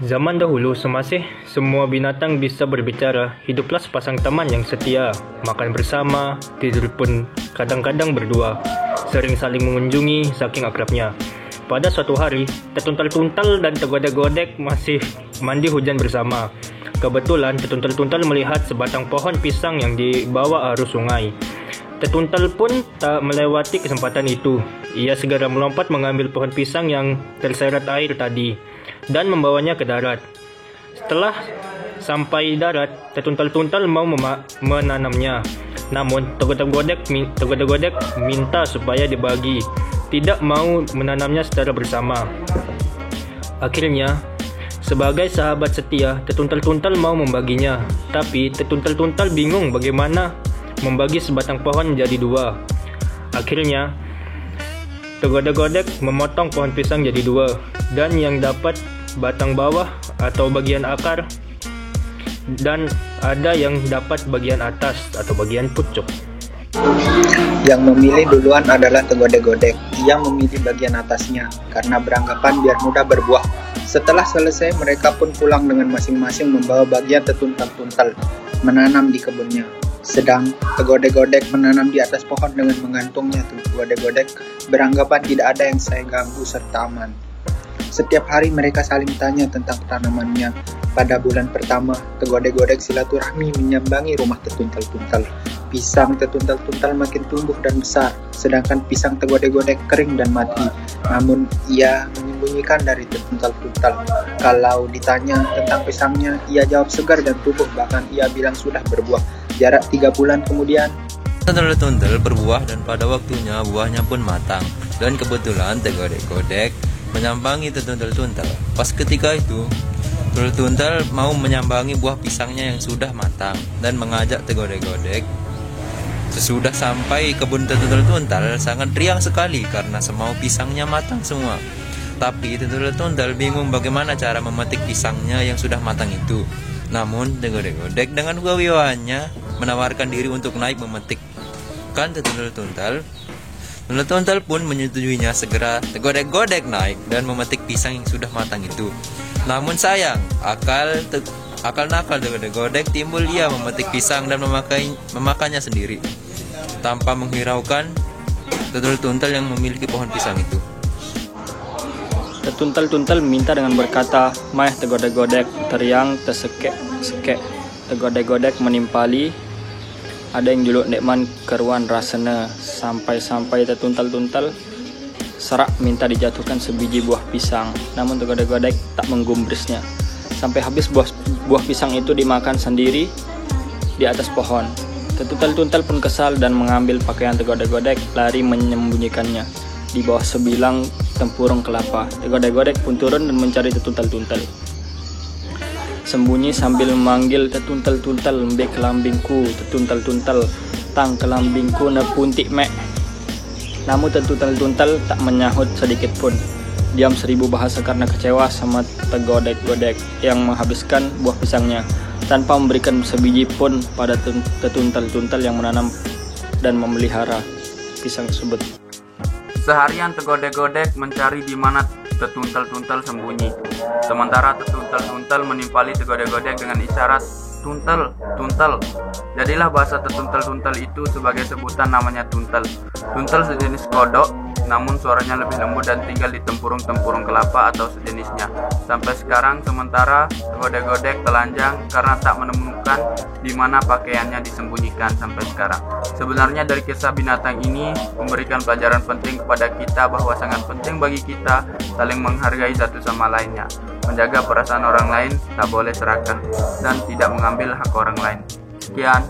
Zaman dahulu semasih semua binatang bisa berbicara, hiduplah sepasang teman yang setia, makan bersama, tidur pun kadang-kadang berdua, sering saling mengunjungi saking akrabnya. Pada suatu hari, Tetuntal-Tuntal dan Tegodek-Godek masih mandi hujan bersama. Kebetulan Tetuntal-Tuntal melihat sebatang pohon pisang yang dibawa arus sungai. Tetuntal pun tak melewati kesempatan itu. Ia segera melompat mengambil pohon pisang yang terseret air tadi dan membawanya ke darat. Setelah sampai darat, Tetuntal-Tuntal mau menanamnya. Namun Tegodek-Godek minta supaya dibagi, tidak mau menanamnya secara bersama. Akhirnya, sebagai sahabat setia, Tetuntal-Tuntal mau membaginya. Tapi Tetuntal-Tuntal bingung bagaimana membagi sebatang pohon menjadi dua. Akhirnya, Tegodek-Godek memotong pohon pisang jadi dua, dan yang dapat batang bawah atau bagian akar, dan ada yang dapat bagian atas atau bagian pucuk. Yang memilih duluan adalah Tegodek-Godek. Ia memilih bagian atasnya karena beranggapan biar mudah berbuah. Setelah selesai, mereka pun pulang dengan masing-masing membawa bagian Tetuntal-Tuntal menanam di kebunnya. Sedang Tegodek-Godek menanam di atas pohon dengan menggantungnya. Tegodek-Godek beranggapan tidak ada yang saya ganggu serta aman. Setiap hari mereka saling tanya tentang tanamannya. Pada bulan pertama, Tegodek-Godek silaturahmi menyambangi rumah Tetuntal-Tuntal. Pisang Tetuntal-Tuntal makin tumbuh dan besar, sedangkan pisang Tegodek-Godek kering dan mati. Namun ia menyembunyikan dari Tetuntal-Tuntal. Kalau ditanya tentang pisangnya, ia jawab segar dan tumbuh, bahkan ia bilang sudah berbuah. Jarak 3 bulan kemudian, Tetuntal-Tuntal berbuah dan pada waktunya buahnya pun matang. Dan kebetulan Tegodek-Godek menyambangi Tetuntal-Tuntal. Pas ketika itu, Tetuntal mau menyambangi buah pisangnya yang sudah matang dan mengajak Tegodek-Godek. Sesudah sampai kebun Tetuntal-Tuntal, sangat riang sekali karena semua pisangnya matang semua. Tapi Tetuntal-Tuntal bingung bagaimana cara memetik pisangnya yang sudah matang itu. Namun Tegodek-Godek dengan kewiwahannya menawarkan diri untuk naik memetik. Kan Tetuntal-Tuntal pun menyetujuinya. Segera Tegodek-Godek naik dan memetik pisang yang sudah matang itu. Namun sayang, akal nakal Tegodek-Godek timbul. Ia memetik pisang dan memakannya sendiri tanpa menghiraukan Tetuntal-Tuntal yang memiliki pohon pisang itu. Tetuntal-Tuntal minta dengan berkata, "Maih Tegodek-Godek, teriang tersekek-sekek." Tegodek-Godek menimpali, ada yang juluk nekman keruan rasana. Sampai-sampai Tetuntal-Tuntal serak minta dijatuhkan sebiji buah pisang. Namun Tegodek-Godek tak menggubrisnya. Sampai habis buah pisang itu dimakan sendiri di atas pohon. Tetuntal-Tuntal pun kesal dan mengambil pakaian Tegodek-Godek, lari menyembunyikannya di bawah sebilang tempurung kelapa. Tegodek-Godek pun turun dan mencari Tetuntal-Tuntal. Sembunyi sambil memanggil, "Tetuntal-Tuntal, lembek kelambingku, Tetuntal-Tuntal, tang kelambingku nepuntik mek." Namun Tetuntal-Tuntal tak menyahut sedikit pun. Diam 1000 bahasa karena kecewa sama Tegodek-Godek yang menghabiskan buah pisangnya tanpa memberikan sebiji pun pada Tetuntal-Tuntal yang menanam dan memelihara pisang tersebut. Seharian Tegodek-Godek mencari di mana Tetuntal-Tuntal sembunyi. Sementara Tetuntal-Tuntal menimpali Tegodek-Godek dengan isyarat, "Tuntal, tuntal." Jadilah bahasa Tetuntal-Tuntal itu sebagai sebutan namanya tuntal. Tuntal sejenis kodok, namun suaranya lebih lembut dan tinggal di tempurung-tempurung kelapa atau sejenisnya. Sampai sekarang, sementara Tegodek-Godek telanjang karena tak menemukan di mana pakaiannya disembunyikan sampai sekarang. Sebenarnya dari kisah binatang ini memberikan pelajaran penting kepada kita bahwa sangat penting bagi kita saling menghargai satu sama lainnya, menjaga perasaan orang lain, tak boleh serakah, dan tidak mengambil hak orang lain. Sekian.